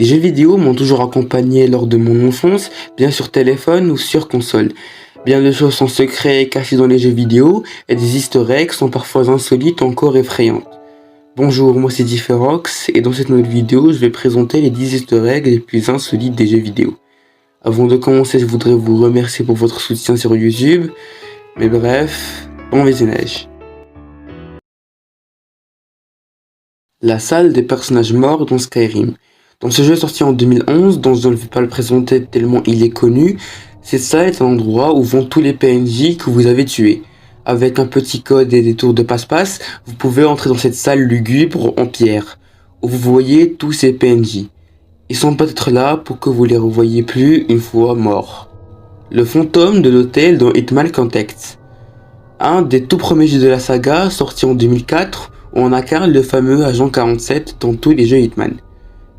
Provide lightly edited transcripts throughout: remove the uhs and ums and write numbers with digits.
Les jeux vidéo m'ont toujours accompagné lors de mon enfance, bien sur téléphone ou sur console. Bien de choses sont secrets cachés dans les jeux vidéo et des easter eggs sont parfois insolites ou encore effrayantes. Bonjour, moi c'est Differox et dans cette nouvelle vidéo, je vais présenter les 10 easter eggs les plus insolites des jeux vidéo. Avant de commencer, je voudrais vous remercier pour votre soutien sur YouTube. Mais bref, bon visionnage. La salle des personnages morts dans Skyrim. Dans ce jeu sorti en 2011, dont je ne vais pas le présenter tellement il est connu, cette salle est un endroit où vont tous les PNJ que vous avez tués. Avec un petit code et des tours de passe-passe, vous pouvez entrer dans cette salle lugubre en pierre, où vous voyez tous ces PNJ. Ils sont peut-être là pour que vous les revoyiez plus une fois morts. Le fantôme de l'hôtel dans Hitman Contact. Un des tout premiers jeux de la saga, sorti en 2004, où on incarne le fameux agent 47 dans tous les jeux Hitman.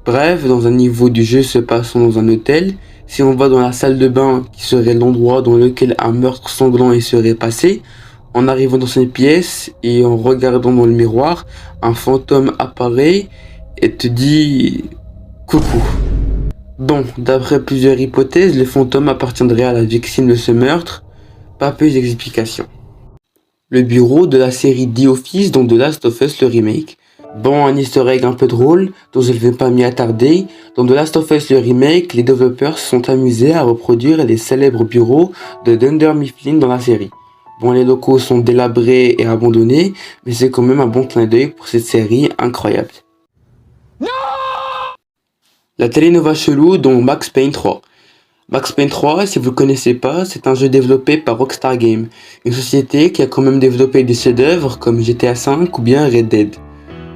Bref, dans un niveau du jeu se passant dans un hôtel, si on va dans la salle de bain qui serait l'endroit dans lequel un meurtre sanglant y serait passé, en arrivant dans cette pièce et en regardant dans le miroir, un fantôme apparaît et te dit coucou. Bon, d'après plusieurs hypothèses, le fantôme appartiendrait à la victime de ce meurtre, pas plus d'explications. Le bureau de la série The Office dans The Last of Us le remake. Bon, un easter egg un peu drôle, dont je ne vais pas m'y attarder. Dans The Last of Us le remake, les développeurs se sont amusés à reproduire les célèbres bureaux de Dunder Mifflin dans la série. Bon, les locaux sont délabrés et abandonnés, mais c'est quand même un bon clin d'œil pour cette série incroyable. Non! La télénova chelou dans Max Payne 3. Max Payne 3, si vous ne connaissez pas, c'est un jeu développé par Rockstar Games, une société qui a quand même développé des chefs-d'œuvre comme GTA V ou bien Red Dead.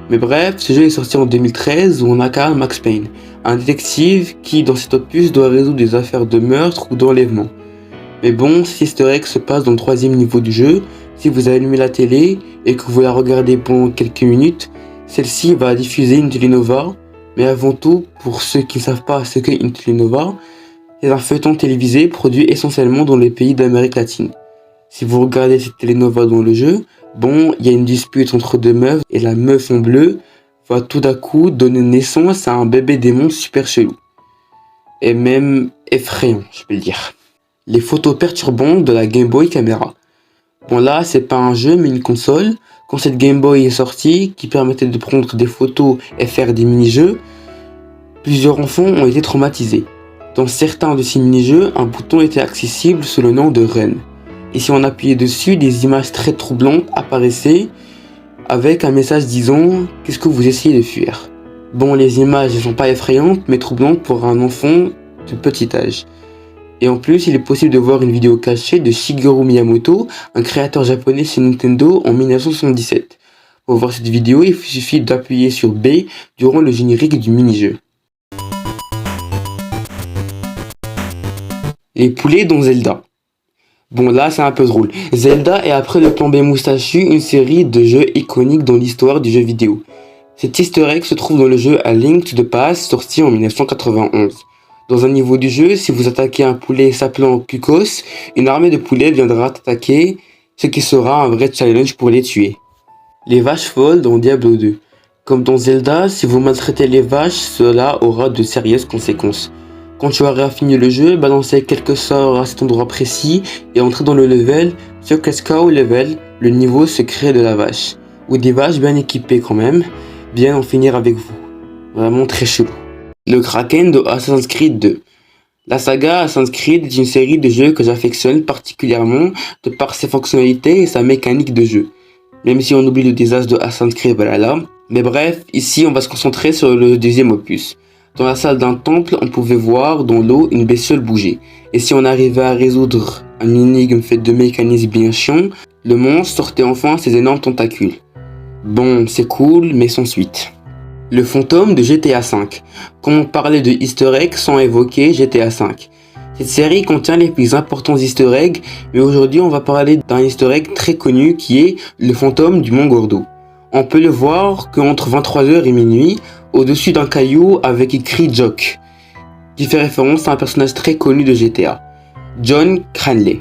Mais bref, ce jeu est sorti en 2013 où on incarne Max Payne, un détective qui dans cet opus doit résoudre des affaires de meurtre ou d'enlèvement. Mais bon, cet easter egg se passe dans le 3e niveau du jeu. Si vous allumez la télé et que vous la regardez pendant quelques minutes, celle-ci va diffuser une télénova. Mais avant tout, pour ceux qui ne savent pas ce qu'est une télénova, c'est un feuilleton télévisé produit essentiellement dans les pays d'Amérique latine. Si vous regardez cette télénova dans le jeu, bon, il y a une dispute entre deux meufs et la meuf en bleu va tout d'un coup donner naissance à un bébé démon super chelou. Et même effrayant, je peux le dire. Les photos perturbantes de la Game Boy Camera. Bon là, c'est pas un jeu mais une console. Quand cette Game Boy est sortie, qui permettait de prendre des photos et faire des mini-jeux, plusieurs enfants ont été traumatisés. Dans certains de ces mini-jeux, un bouton était accessible sous le nom de Run. Et si on appuyait dessus, des images très troublantes apparaissaient avec un message disant « Qu'est-ce que vous essayez de fuir ?» Bon, les images ne sont pas effrayantes, mais troublantes pour un enfant de petit âge. Et en plus, il est possible de voir une vidéo cachée de Shigeru Miyamoto, un créateur japonais chez Nintendo en 1977. Pour voir cette vidéo, il suffit d'appuyer sur B durant le générique du mini-jeu. Les poulets dans Zelda. Bon là c'est un peu drôle. Zelda est après le Plan B moustachu une série de jeux iconiques dans l'histoire du jeu vidéo. Cet easter egg se trouve dans le jeu A Link to the Past sorti en 1991. Dans un niveau du jeu, si vous attaquez un poulet s'appelant Kukos, une armée de poulets viendra t'attaquer, ce qui sera un vrai challenge pour les tuer. Les vaches folles dans Diablo 2. Comme dans Zelda, si vous maltraitez les vaches, cela aura de sérieuses conséquences. Quand tu auras fini le jeu, balancez quelques sorts à cet endroit précis et entrez dans le level Sukeskao Level, le niveau secret de la vache. Ou des vaches bien équipées quand même, bien en finir avec vous. Vraiment très chelou. Le Kraken de Assassin's Creed 2. La saga Assassin's Creed est une série de jeux que j'affectionne particulièrement de par ses fonctionnalités et sa mécanique de jeu. Même si on oublie le désastre de Assassin's Creed Valhalla. Mais bref, ici on va se concentrer sur le 2e opus. Dans la salle d'un temple, on pouvait voir dans l'eau une bestiole bouger. Et si on arrivait à résoudre un énigme fait de mécanismes bien chiants, le monstre sortait enfin ses énormes tentacules. Bon, c'est cool, mais sans suite. Le fantôme de GTA V. Comment parler de easter egg sans évoquer GTA V? Cette série contient les plus importants easter eggs, mais aujourd'hui on va parler d'un easter egg très connu qui est le fantôme du Mont Gordo. On peut le voir qu'entre 23h et minuit, au-dessus d'un caillou avec écrit Jock, qui fait référence à un personnage très connu de GTA, John Cranley.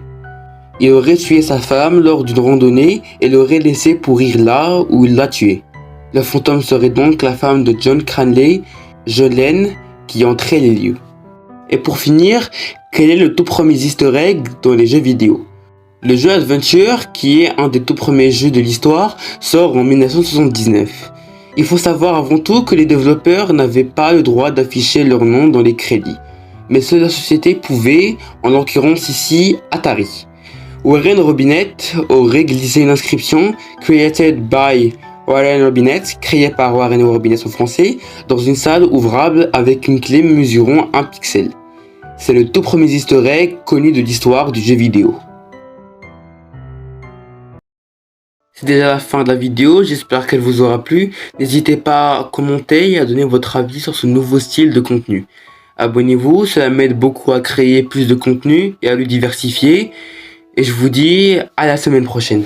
Il aurait tué sa femme lors d'une randonnée et l'aurait laissé pourrir là où il l'a tué. Le fantôme serait donc la femme de John Cranley, Jolene, qui entrait les lieux. Et pour finir, quel est le tout premier easter egg dans les jeux vidéo? Le jeu Adventure, qui est un des tout premiers jeux de l'histoire, sort en 1979. Il faut savoir avant tout que les développeurs n'avaient pas le droit d'afficher leur nom dans les crédits, mais seule la société pouvait, en l'occurrence ici Atari. Warren Robinett aurait glissé une inscription « Created by Warren Robinett », créée par Warren Robinett en français, dans une salle ouvrable avec une clé mesurant 1 pixel. C'est le tout premier easter egg connu de l'histoire du jeu vidéo. C'est déjà la fin de la vidéo, j'espère qu'elle vous aura plu. N'hésitez pas à commenter et à donner votre avis sur ce nouveau style de contenu. Abonnez-vous, cela m'aide beaucoup à créer plus de contenu et à le diversifier. Et je vous dis à la semaine prochaine.